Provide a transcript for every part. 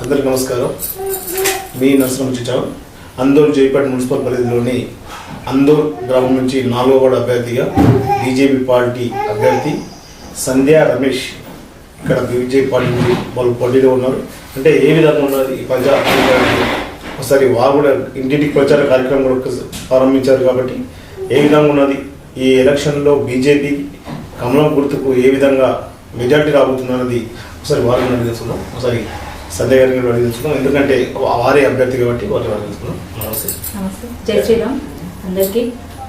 అందరికీ నమస్కారం. మీ నరసింహ చిట్టావు అందోల్ జైపేట మున్సిపల్ పరిధిలోని అందోల్ గ్రామం నుంచి 4వ వార్డు అభ్యర్థిగా బీజేపీ పార్టీ అభ్యర్థి సంధ్యా రమేష్ ఇక్కడ బీజేపీ పార్టీ నుంచి వాళ్ళు పోటీలో ఉన్నారు. అంటే ఏ విధంగా ఉన్నది ఈ ప్రజా ఒకసారి వారు కూడా ఇంటింటికి ప్రచార కార్యక్రమం కూడా ప్రారంభించారు. కాబట్టి ఏ విధంగా ఉన్నది ఈ ఎలక్షన్లో బీజేపీ కమలం గుర్తుకు ఏ విధంగా మెజార్టీ రాబోతున్నది ఒకసారి వారు అడిగి తెలుసుకుందాం. ఒకసారి సంధ్య గారిని అడిగి తెలుసుకుందాం, ఎందుకంటే వారే అభ్యర్థి కాబట్టి వారిని అడిగి తెలుసుకుందాం. నమస్తే. జై శ్రీరామ్. అందరికీ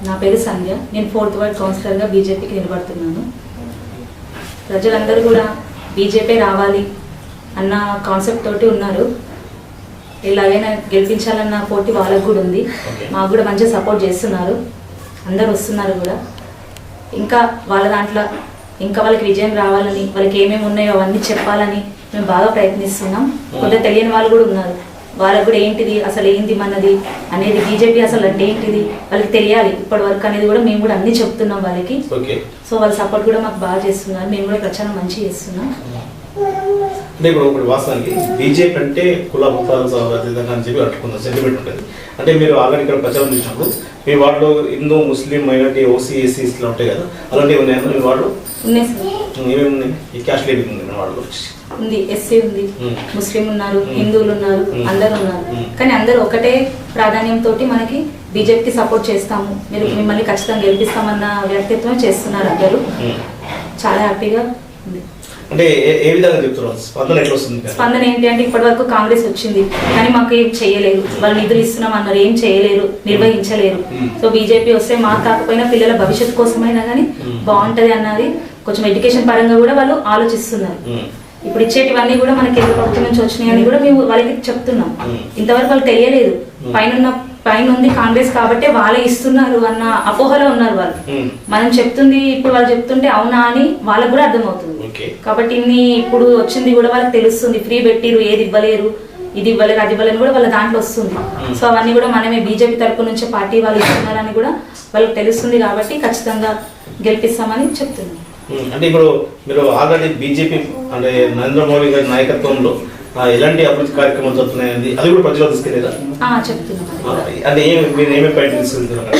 నా పేరు సంధ్య. నేను 4th వార్డ్ కౌన్సిలర్గా బీజేపీకి నిలబడుతున్నాను. ప్రజలందరూ కూడా బీజేపీ రావాలి అన్న కాన్సెప్ట్ తోటి ఉన్నారు. ఎలాగైనా గెలిపించాలన్న పోటీ వాళ్ళకు కూడా ఉంది. మాకు కూడా మంచిగా సపోర్ట్ చేస్తున్నారు. అందరు వస్తున్నారు కూడా. ఇంకా వాళ్ళ దాంట్లో ఇంకా వాళ్ళకి విజయం రావాలని, వాళ్ళకి ఏమేమి ఉన్నాయో అవన్నీ చెప్పాలని మేము బాగా ప్రయత్నిస్తున్నాం. కొంత తెలియని వాళ్ళు కూడా ఉన్నారు. వాళ్ళకు కూడా ఏంటిది అసలు ఏంది మనది అనేది, బీజేపీ అసలు అంటే ఏంటిది వాళ్ళకి తెలియాలి ఇప్పటి వరకు అనేది కూడా మేము కూడా అన్ని చెప్తున్నాం వాళ్ళకి. సో వాళ్ళ సపోర్ట్ కూడా మాకు బాగా చేస్తున్నారు. మేము కూడా ప్రచారం మంచిగా చేస్తున్నాం. అంటే ఇప్పుడు వాస్తవానికి బీజేపీ అంటే కుల మతాలకు అతీతంగా అని చెప్పి అట్టుకున్న సెంటిమెంట్ ఉంటుంది. అంటే మీరు ఆల్రెడీ ఇక్కడ ప్రచారం చేసినప్పుడు మీ వార్డులో హిందూ, ముస్లిం, మైనార్టీ, ఓసీ, ఎస్సీ ఇట్లా ఉంటాయి కదా, అలాంటివి ఉన్నాయా మీ వార్డులో? ఉన్నాయి సార్. ఏమేమి ఉన్నాయి? ఈ క్యాస్ట్ లేబింగ్ ఉంది మీ వార్డులో? ఉంది, ఎస్సీ ఉంది, ముస్లిం ఉన్నారు, హిందువులు ఉన్నారు, అందరు ఉన్నారు. కానీ అందరూ ఒకటే ప్రాధాన్యంతో మనకి బీజేపీకి సపోర్ట్ చేస్తాము, మీరు మిమ్మల్ని ఖచ్చితంగా గెలిపిస్తామన్న వ్యక్తిత్వం చేస్తున్నారు అందరూ. చాలా హ్యాపీగా ఉంది. అంటే ఏ విధంగా చెప్తున్నారు? స్పందన ఎట్లా వస్తుంది? స్పందన ఏంటి అంటే ఇప్పటి వరకు కాంగ్రెస్ వచ్చింది కానీ మాకు ఏం చేయలేరు. వాళ్ళు నిధులు ఇస్తున్నాం అన్నారు, ఏం చేయలేరు, నిర్వహించలేరు. సో బీజేపీ వస్తే మాకు కాకపోయినా పిల్లల భవిష్యత్తు కోసమైనా కానీ బాగుంటది అన్నది కొంచెం ఎడ్యుకేషన్ పరంగా కూడా వాళ్ళు ఆలోచిస్తున్నారు. ఇప్పుడు ఇచ్చేటివన్నీ కూడా మనకి కేంద్ర ప్రభుత్వం నుంచి వచ్చినాయని కూడా మేము వాళ్ళకి చెప్తున్నాం. ఇంతవరకు వాళ్ళకి తెలియలేదు. పైన ఉంది కాంగ్రెస్ కాబట్టి వాళ్ళే ఇస్తున్నారు అన్న అపోహలో ఉన్నారు వాళ్ళు. మనం చెప్తుంది ఇప్పుడు వాళ్ళు చెప్తుంటే అవునా అని వాళ్ళకు కూడా అర్థమవుతుంది. కాబట్టి ఇప్పుడు వచ్చింది కూడా వాళ్ళకి తెలుస్తుంది. ఫ్రీ పెట్టిరు, ఏది ఇవ్వలేరు, ఇది ఇవ్వలేరు, అది ఇవ్వలేరు కూడా వాళ్ళ దాంట్లో వస్తుంది. సో అవన్నీ కూడా మనమే బీజేపీ తరపు నుంచి పార్టీ వాళ్ళు ఇస్తున్నారని కూడా వాళ్ళకి తెలుస్తుంది. కాబట్టి ఖచ్చితంగా గెలిపిస్తామని చెప్తున్నాం. అంటే ఇప్పుడు మీరు ఆల్రెడీ బీజేపీ అంటే నరేంద్ర మోడీ గారి నాయకత్వంలో ఎలాంటి అభివృద్ధి కార్యక్రమాలు జరుగుతున్నాయి అది కూడా ప్రజలు తీసుకెళ్ళేదా? చెప్తున్నాం. అంటే మీరు ఏమేమి పాయింట్ తీసుకెళ్తున్నారు?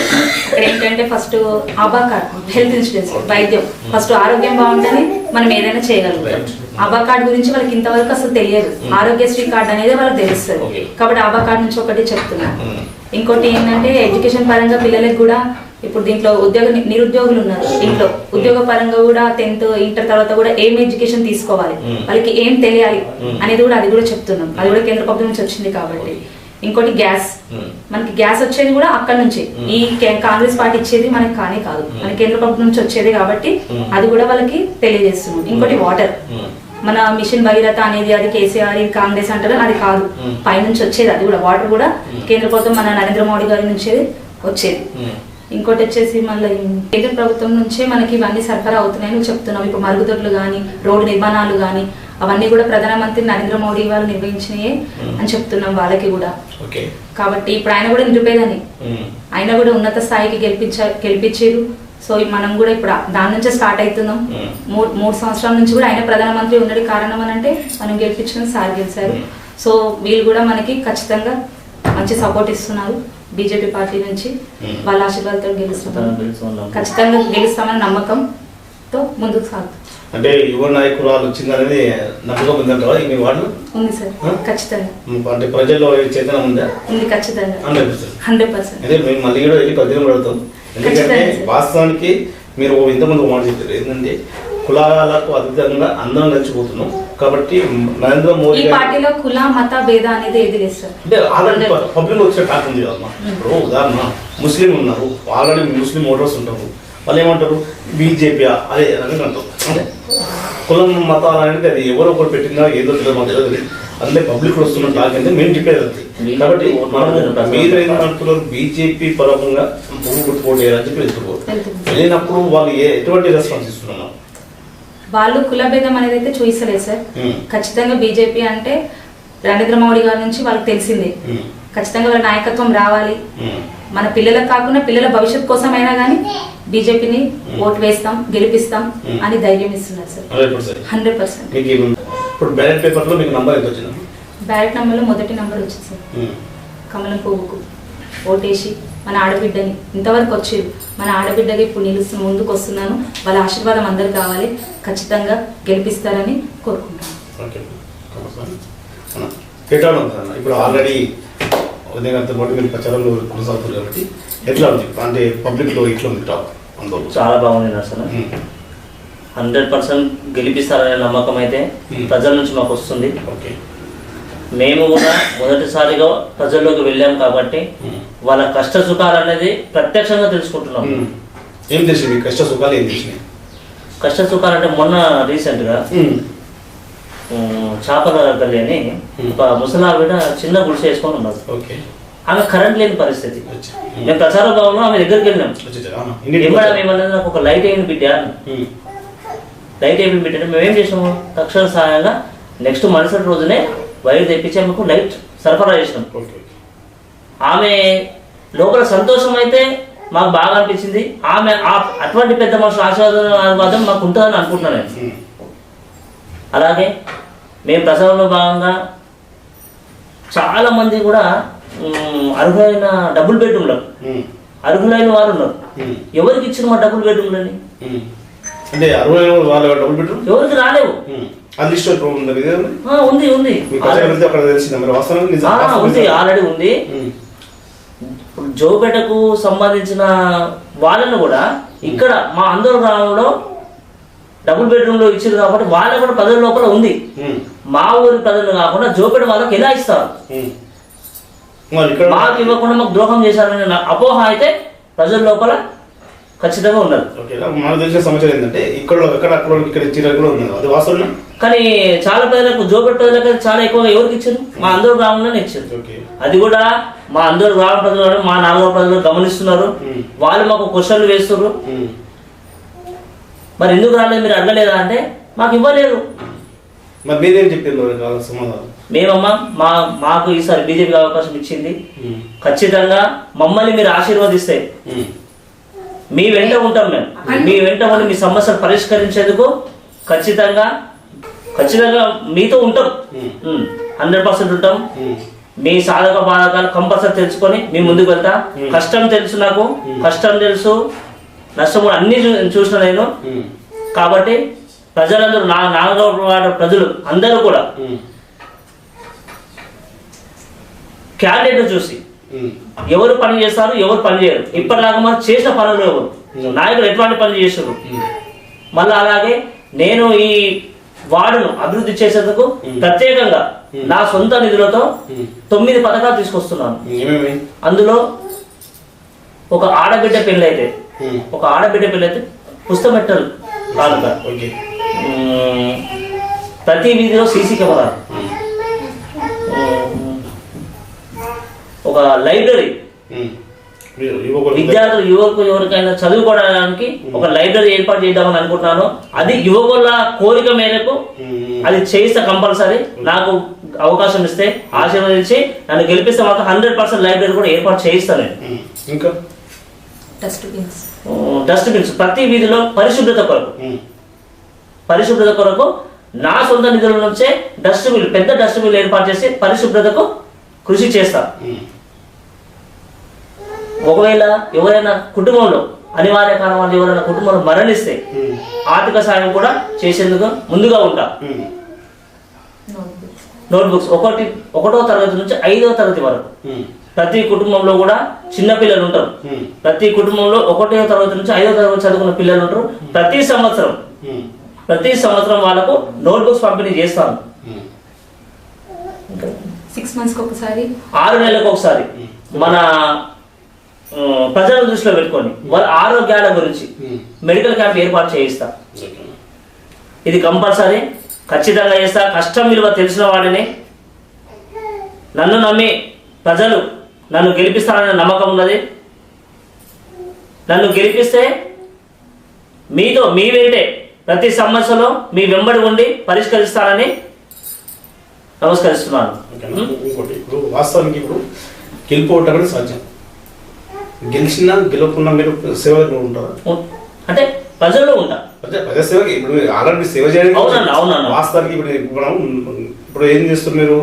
ఇక్కడ ఏంటంటే ఫస్ట్ ఆభా కార్డ్, హెల్త్ ఇన్సూరెన్స్, వైద్యం. ఫస్ట్ ఆరోగ్యం బాగుంటేనే మనం ఏదైనా చేయగలుగుతాం. ఆభా కార్డ్ గురించి వాళ్ళకి ఇంతవరకు అసలు తెలియదు. ఆరోగ్యశ్రీ కార్డ్ అనేది వాళ్ళకి తెలుస్తుంది. కాబట్టి ఆభా కార్డ్ నుంచి ఒకటి చెప్తున్నాం. ఇంకోటి ఏంటంటే ఎడ్యుకేషన్ పరంగా పిల్లలకు కూడా ఇప్పుడు దీంట్లో నిరుద్యోగులు ఉన్నారు. ఇంట్లో ఉద్యోగ పరంగా కూడా 10th, ఇంటర్ తర్వాత కూడా ఏం ఎడ్యుకేషన్ తీసుకోవాలి, వాళ్ళకి ఏం తెలియాలి అనేది కూడా అది కూడా చెప్తున్నాం. అది కూడా కేంద్ర ప్రభుత్వం నుంచి వచ్చింది కాబట్టి. ఇంకోటి గ్యాస్, మనకి గ్యాస్ వచ్చేది కూడా అక్కడ నుంచి. ఈ కాంగ్రెస్ పార్టీ ఇచ్చేది మనకి కానే కాదు, మన కేంద్ర ప్రభుత్వం నుంచి వచ్చేది కాబట్టి అది కూడా వాళ్ళకి తెలియజేస్తున్నాం. ఇంకోటి వాటర్, మన మిషన్ భగీరథ అనేది అది కేసీఆర్ కాంగ్రెస్ అంటారు, అది కాదు, పైనుంచి వచ్చేది. అది కూడా వాటర్ కూడా కేంద్ర ప్రభుత్వం మన నరేంద్ర మోడీ గారి నుంచి వచ్చేది. ఇంకోటి వచ్చేసి మళ్ళీ కేంద్ర ప్రభుత్వం నుంచే మనకి ఇవన్నీ సరఫరా అవుతున్నాయని చెప్తున్నాం. ఇప్పుడు మరుగుదొడ్లు కానీ, రోడ్డు నిర్మాణాలు కానీ అవన్నీ కూడా ప్రధానమంత్రి నరేంద్ర మోడీ గారు నిర్వహించినాయే అని చెప్తున్నాం వాళ్ళకి కూడా. కాబట్టి ఇప్పుడు ఆయన కూడా నిరుపేదని, ఆయన కూడా ఉన్నత స్థాయికి గెలిపించారు. సో మనం కూడా ఇప్పుడు దాని నుంచే స్టార్ట్ అవుతున్నాం. 3 సంవత్సరాల నుంచి కూడా ఆయన ప్రధానమంత్రి ఉన్నది కారణం అని అంటే మనం గెలిపించిన సార్ గెలిచారు. సో వీళ్ళు కూడా మనకి ఖచ్చితంగా మంచి సపోర్ట్ ఇస్తున్నారు. బీజేపీ పార్టీ నుంచి వాళ్ళ ఆశీర్వాదంతో గెలుస్తాం, ఖచ్చితంగా గెలుస్తామని నమ్మకంతో ముందుకు సాగుతాం. అంటే యువ నాయకురాలు వచ్చిందనేది నమ్మకం ఉందంటారా మీ వాళ్ళు? ఉంది సార్, ఖచ్చితంగా. అంటే ప్రజల్లో చైతన్యం ఉందా? ఉంది, ఖచ్చితంగా 100%. అదే మేము మళ్ళీ కూడా వెళ్ళి ప్రజలు పడతాం. ఎందుకంటే వాస్తవానికి మీరు ఇంతకుముందు మాట చెప్పారు ఏంటంటే కులాలకు అతీతంగా అందరం నచ్చిపోతున్నాం. కాబట్టి నరేంద్ర మోడీ పార్టీలో కుల మత భేద అనేది ఏది లేదు సార్. అంటే ఆల్రెడీ పబ్లిక్ వచ్చే టాక్ ఉంది కదమ్మా. ఇప్పుడు ఉదాహరణ ముస్లిం ఉన్నారు, ఆల్రెడీ ముస్లిం ఓటర్స్ ఉంటారు. వాళ్ళు ఏమంటారు బీజేపీ అదే అని అంటారు. అంటే కులం మతాలు అనేది అది ఎవరో ఒకరు పెట్టిందా ఏదో తెలియదు, మాకు తెలియదు. అంటే పబ్లిక్ వస్తున్న టాక్ అంటే మేము చెప్పేది అది. కాబట్టి మనం మీరు ఏమంటున్నారు బీజేపీ పరంగా పువ్వు గుర్తుపోటీ అని చెప్పి వెళ్తున్నారు. వెళ్ళినప్పుడు వాళ్ళు ఎటువంటి రెస్పాన్స్ ఇస్తున్నారు? వాళ్ళు కుల భేదం అనేది అయితే చూపిస్తలేదు సార్. ఖచ్చితంగా బీజేపీ అంటే నరేంద్ర మోడీ గారి నుంచి వాళ్ళకి తెలిసిందే. ఖచ్చితంగా వాళ్ళ నాయకత్వం రావాలి. మన పిల్లలకు కాకుండా పిల్లల భవిష్యత్ కోసమైనా కానీ బీజేపీని ఓటు వేస్తాం, గెలిపిస్తాం అని ధైర్యం ఇస్తున్నారు సార్. 100%. ఇప్పుడు బ్యాలెట్ పేపర్ లో మీకు నంబర్ ఎంత వచ్చింది? బ్యాలెట్ నెంబర్లో మొదటి నెంబర్ వచ్చింది సార్. కమలం పువ్వుకు ఓటేసి మన ఆడబిడ్డని ఇంతవరకు వచ్చేది మన ఆడబిడ్డగా ఇప్పుడు ముందుకు వస్తున్నాను. వాళ్ళ ఆశీర్వాదం అందరు కావాలి, ఖచ్చితంగా గెలిపిస్తారని కోరుకుంటాను. ఇప్పుడు ఆల్రెడీ ఉదయంతో పాటు మీరు ప్రచారంలో కొనసాగుతారు కాబట్టి ఎట్లా ఉంది అంటే పబ్లిక్లో ఎట్లా ఉంది టాప్ అందులో? చాలా బాగుంది అసలు 100% గెలిపిస్తారనే నమ్మకం అయితే ప్రజల నుంచి మాకు వస్తుంది. ఓకే, మేము కూడా మొదటిసారిగా ప్రజల్లోకి వెళ్ళాం కాబట్టి వాళ్ళ కష్ట సుఖాలు అనేది ప్రత్యక్షంగా తెలుసుకుంటున్నాం. ఏం తెలిసింది కష్ట సుఖాలు ఏం తెలిసినాయి? కష్ట సుఖాలు అంటే మొన్న రీసెంట్గా చేపల గల్లి అని ఒక ముసలావిడ చిన్న గుడిసె వేసుకొని ఉన్నారు. ఓకే, ఆమె కరెంట్ లేని పరిస్థితి. మేము ప్రచార భావంలో ఆమె దగ్గరికి వెళ్ళాం. ఏమన్నది నాకు ఒక లైట్ అయిన బిడ్డ, లైట్ అయిపోయిన బిడ్డ. మేమేం చేసాము, తక్షణ సహాయంగా నెక్స్ట్ మరుసటి రోజునే వైర్ తెప్పించి ఆమెకు లైట్ సరఫరా చేసినాం. ఆమె లోపల సంతోషం అయితే మాకు బాగా అనిపించింది. ఆమె అటువంటి పెద్ద మనుషుల ఆశీర్వాదం మాకు ఉంటుందని అనుకుంటున్నాను నేను. అలాగే మేము ప్రచారంలో భాగంగా చాలా మంది కూడా అర్హులైన డబుల్ బెడ్రూమ్లో అర్హులైన వారు ఉన్నారు. ఎవరికి ఇచ్చిన మా డబుల్ బెడ్రూమ్లని అంటే డబుల్ బెడ్రూమ్ ఎవరికి రాలేవు. ఉంది ఉంది ఆల్రెడీ ఉంది. జోపేటకు సంబంధించిన వాళ్ళను కూడా ఇక్కడ మా అందరూ గ్రామంలో డబుల్ బెడ్రూమ్ లో ఇచ్చారు కాబట్టి వాళ్ళకు కూడా ప్రజల లోపల ఉంది. మా ఊరి ప్రజలు కాకుండా జోపేట వాళ్ళకి ఎలా ఇస్తారు? మాకు ఇవ్వకుండా మాకు ద్రోహం చేశారనే అపోహ అయితే ప్రజల లోపల ఖచ్చితంగా ఉన్నది. మనకు తెలిసిన సమాచారం ఏంటంటే కానీ చాలా ప్రజలకు జోపేట ప్రజలకు చాలా ఎక్కువగా ఎవరికి ఇచ్చారు? మా అందరూ గ్రామంలోనే ఇచ్చారు. అది కూడా మా అందరూ గ్రామ ప్రజలు మా నాలుగో ప్రజలు గమనిస్తున్నారు. వాళ్ళు మాకు క్వశ్చన్లు వేస్తున్నారు. మరి ఎందుకు రాలేదు, మీరు అడగలేదా అంటే మాకు ఇవ్వలేదు. మేమమ్మా మాకు ఈసారి బీజేపీ అవకాశం ఇచ్చింది. ఖచ్చితంగా మమ్మల్ని మీరు ఆశీర్వదిస్తే మీ వెంట ఉంటాం. మేము మీ వెంట ఉండి మీ సమస్యలు పరిష్కరించేందుకు ఖచ్చితంగా మీతో ఉంటాం. 100% ఉంటాం. మీ సాధక బాధకాలు కంపల్సరీ తెలుసుకొని మీ ముందుకు వెళ్తా. కష్టం తెలుసు, నాకు కష్టం తెలుసు, నష్టం కూడా అన్ని చూసిన నేను. కాబట్టి ప్రజలందరూ నాలుగవ ప్రజలు అందరూ కూడా క్యాండిడేట్ చూసి ఎవరు పని చేస్తారు, ఎవరు పని చేయరు. ఇప్పటిలాగా మనం చేసిన పనులు ఎవరు నాయకులు ఎటువంటి పనులు చేస్తారు. మళ్ళీ అలాగే నేను ఈ వార్డును అభివృద్ధి చేసేందుకు ప్రత్యేకంగా నా సొంత నిధులతో 9 పథకాలు తీసుకొస్తున్నాను. అందులో ఒక ఆడబిడ్డ పెళ్ళైతే పుస్తమెట్టలు కానుక, ప్రతి వీధిలో సీసీ కెమెరాలు, ఒక లైబ్రరీ, విద్యార్థులు ఎవరికైనా చదువుకోవడానికి ఒక లైబ్రరీ ఏర్పాటు చేద్దామని అనుకుంటున్నాను. అది యువకుల కోరిక మేరకు అది చేయిస్తా. కంపల్సరీ నాకు అవకాశం ఇస్తే ఆశీర్వదించి నన్ను గెలిపిస్తే మాత్రం 100% లైబ్రరీ కూడా ఏర్పాటు చేయిస్తాను. ఇంకా డస్ట్బిన్స్ ప్రతి వీధిలో పరిశుభ్రత కొరకు నా సొంత నిధుల నుంచే పెద్ద డస్ట్బిన్ ఏర్పాటు చేసి పరిశుభ్రతకు కృషి చేస్తా. ఒకవేళ ఎవరైనా కుటుంబంలో అనివార్య కారణాలు ఎవరైనా కుటుంబంలో మరణిస్తే ఆర్థిక సాయం కూడా చేసేందుకు ముందుగా ఉంటా. నోట్బుక్స్ 1వ తరగతి నుంచి 5వ తరగతి వరకు ప్రతి కుటుంబంలో కూడా చిన్న పిల్లలు ఉంటారు. ప్రతి కుటుంబంలో 1వ తరగతి నుంచి 5వ తరగతి చదువుకున్న పిల్లలు ఉంటారు. ప్రతి సంవత్సరం వాళ్ళకు నోట్బుక్స్ పంపిణీ చేస్తాను. 6 months ఒకసారి, 6 నెలలకు ఒకసారి మన ప్రజలను దృష్టిలో పెట్టుకొని వాళ్ళ ఆరోగ్యాల గురించి మెడికల్ క్యాంప్ ఏర్పాటు చేయిస్తా. ఇది కంపల్సరీ ఖచ్చితంగా చేస్తా. కష్టం విలువ తెలిసిన వాడిని, నన్ను నమ్మి ప్రజలు నన్ను గెలిపిస్తారనే నమ్మకం ఉన్నది. నన్ను గెలిపిస్తే మీతో మీ వెంటే ప్రతి సమస్యలో మీ వెంబడి ఉండి పరిష్కరిస్తానని నమస్కరిస్తున్నాను. ఇప్పుడు వాస్తవానికి ఇప్పుడు గెలిపోవటం సాధ్యం. గెలిచినా గెలవకుండా మీరు సేవలో ఉంటారా? అంటే ప్రజల్లో ఉంటా. ప్రజాసేవకి ఇప్పుడు ఆల్రెడీ సేవ చేయడానికి వాస్తవానికి ఇప్పుడు ఏం చేస్తున్నారు?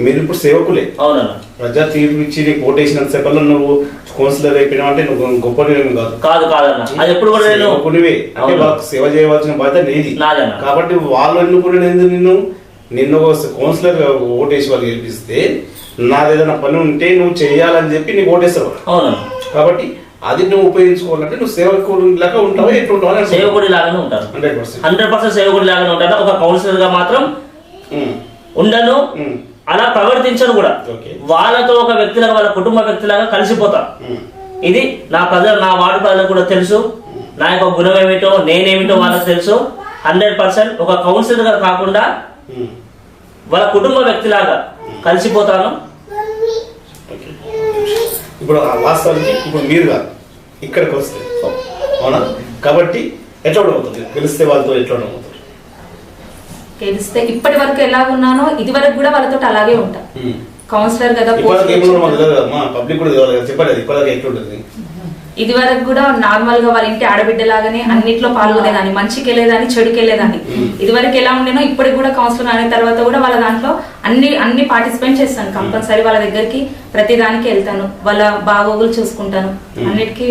మీరు ఇప్పుడు సేవకులే. అవునన్నా. ప్రజా తీర్పు ఇచ్చి నీకు ఓటేసినంత సేపల్లో నువ్వు కౌన్సిలర్ అయిపోయినావు అంటే నువ్వు గొప్ప కాదు కాదన్న. అది ఎప్పుడు కూడా నేను సేవకునివే. అంటే వాళ్ళకి సేవ చేయవలసిన బాధ్యత నీది. కాబట్టి వాళ్ళు ఎన్నుకునేది నిన్ను కౌన్సిలర్ ఓటేసి వాళ్ళు గెలిపిస్తే నాది ఏదైనా పని ఉంటే నువ్వు చేయాలని చెప్పి నీకు ఓటేస్తారు. కాబట్టి అది నువ్వు ఉపయోగించుకోవాలంటే నువ్వు సేవకుడి లాగా ఉంటావు. ఎట్లుంటావు? సేవకుడి లాగానే ఉంటాను. 100% సేవకుడి లాగానే ఉంటాను. ఒక కౌన్సిలర్ గా మాత్రం ఉండను, అలా ప్రవర్తించను కూడా. వాళ్ళతో ఒక వ్యక్తిలాగా, వాళ్ళ కుటుంబ వ్యక్తిలాగా కలిసిపోతా. ఇది నా వార్డు ప్రజలకు కూడా తెలుసు. నా యొక్క గుణం ఏమిటో, నేనేమిటో వాళ్ళకి తెలుసు. 100% ఒక కౌన్సిలర్ గా కాకుండా వాళ్ళ కుటుంబ వ్యక్తిలాగా కలిసిపోతాను. ఇప్పుడు వాస్తవానికి ఇప్పుడు మీరు కాదు ఇక్కడికి వస్తే అవునా? కాబట్టి ఎట్లా ఉండబోతుంది గెలిస్తే వాళ్ళతో ఎట్లా ఉండబోతుంది? గెలిస్తే ఇప్పటి వరకు ఎలా ఉన్నానో ఇది వరకు కూడా వాళ్ళతో అలాగే ఉంటా. కౌన్సిలర్ కదా, పబ్లిక్ కూడా చెప్పండి ఇప్పటిదాకా ఎట్లుంటుంది? ఇది వరకు కూడా నార్మల్ గా వాళ్ళ ఇంటి ఆడబిడ్డలాగానే అన్నిట్లో పాల్గొనేదాన్ని, మంచికి వెళ్ళేదాన్ని, చెడుకి వెళ్ళేదాన్ని. ఇది వరకు ఎలా ఉండేనో ఇప్పటికి కూడా కౌన్సిలర్ అయిన తర్వాత కూడా వాళ్ళ దాంట్లో అన్ని పార్టిసిపేట్ చేస్తాను. కంపల్సరీ వాళ్ళ దగ్గరికి ప్రతి దానికి వెళ్తాను, వాళ్ళ బాగోగులు చూసుకుంటాను అన్నిటికీ.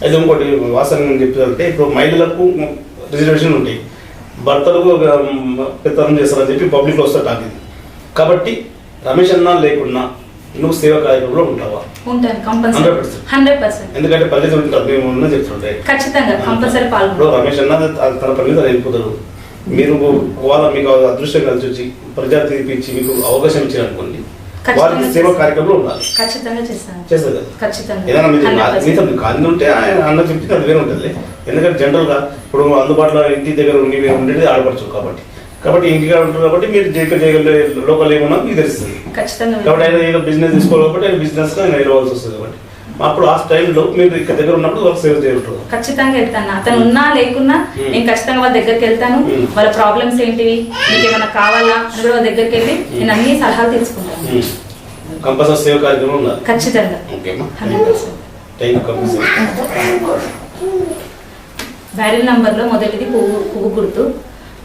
అయితే ఇంకోటి వాస్తవం చెప్తారంటే ఇప్పుడు మహిళలకు రిజర్వేషన్ ఉంటాయి, భర్తలు పెత్తనం చేస్తారని చెప్పి పబ్లిక్ లో వస్తారు టాక్. కాబట్టి రమేష్ అన్న లేకున్నా నువ్వు సేవా కార్యక్రమంలో ఉంటావా? ఉంటాను కంపల్సరీ, 100%. ఎందుకంటే పల్లె మేము ఉన్న చెప్తుంటే ఖచ్చితంగా కంపల్సరీ పాల్గొంటాం. రమేష్ అన్న తన పని మీద వెళ్ళిపోతారు. మీరు వాళ్ళ మీకు అదృష్టం కలిసి వచ్చి ప్రజా తీర్పిచ్చి మీకు అవకాశం ఇచ్చారు అనుకోండి, వారికి సేవా కార్యక్రమంలో ఉండాలి. ఖచ్చితంగా చేస్తాను. చేస్తారు కదా? ఖచ్చితంగా. ఏదైనా మీతో కాని ఉంటే అన్న చెప్తే అది వేరే ఉంటుంది. ఎందుకంటే జనరల్ గా ఇప్పుడు అందుబాటులో ఇంటి దగ్గర ఉండేది ఆడపడచ్చు. కాబట్టి ఇంటిగా ఉంటారు కాబట్టి మీరు లోకల్ ఏమన్నా మీకు తెలుస్తుంది. కాబట్టి ఆయన ఏదో బిజినెస్ తీసుకోవాలి కాబట్టి ఆయన బిజినెస్ గా ఆయన వెళ్ళవలసి వస్తుంది. కాబట్టి అప్పుడు ఆ టైంలో మీరు ఇక్కడ దగ్గర ఉన్నప్పుడు వాళ్ళకి సేవ చేయాలి. ఖచ్చితంగా వెళ్తాను. అతను ఉన్నా లేకున్నా నేను ఖచ్చితంగా వాళ్ళ దగ్గరికి వెళ్తాను. వాళ్ళ ప్రాబ్లమ్స్ ఏంటివి, మీకు ఏమైనా కావాలా అని కూడా వాళ్ళ దగ్గరికి వెళ్ళి నేను అన్ని సలహాలు తీసుకుంటాను. కంపల్సరీ సేవ కార్యక్రమం ఉండాలి. ఖచ్చితంగా. 100%. బ్యారెల్ నంబర్లో మొదటిది పువ్వు గుర్తు.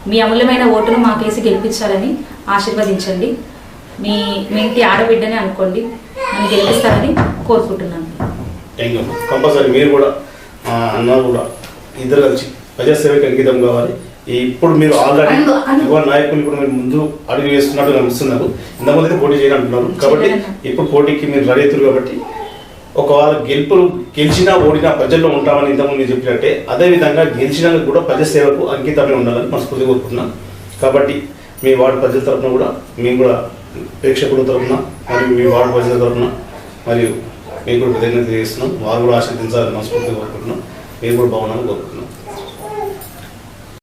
మీ అమూల్యమైన ఓటును మాకేసి గెలిపించాలని ఆశీర్వదించండి. మీ ఇంటి ఆడబిడ్డని అనుకోండి, నన్ను గెలిపిస్తారని కోరుకుంటున్నాను. కంపల్సరీ మీరు కూడా అన్న కూడా ఇద్దరు కలిసి ప్రజాసేవకి అంకితం కావాలి. ఇప్పుడు మీరు ఆల్రెడీ యువ నాయకులు ఇప్పుడు మీరు ముందు అడుగు వేస్తున్నట్టు అనిపిస్తున్నారు. ఇంతకుముందు అయితే పోటీ చేయాలంటున్నారు. కాబట్టి ఇప్పుడు పోటీకి మీరు రెడీ అవుతారు. కాబట్టి ఒకవేళ గెలిచినా ఓడినా ప్రజల్లో ఉంటామని ఇంతకుముందు చెప్పినట్టే అదేవిధంగా గెలిచినందుకు కూడా ప్రజాసేవకు అంకితమే ఉండాలని మనస్ఫూర్తిగా కోరుకుంటున్నాం. కాబట్టి మీ వార్డు ప్రజల తరఫున కూడా మేము కూడా ప్రేక్షకుల తరఫున మరియు మీ వార్డు ప్రజల తరఫున మరియు మీకు కూడా కృతజ్ఞత తెలియజేస్తున్నాం. వారు కూడా ఆశీర్వదించాలని మనస్ఫూర్తిగా కోరుకుంటున్నాం. మీరు కూడా బాగున్నామని కోరుకుంటున్నాం.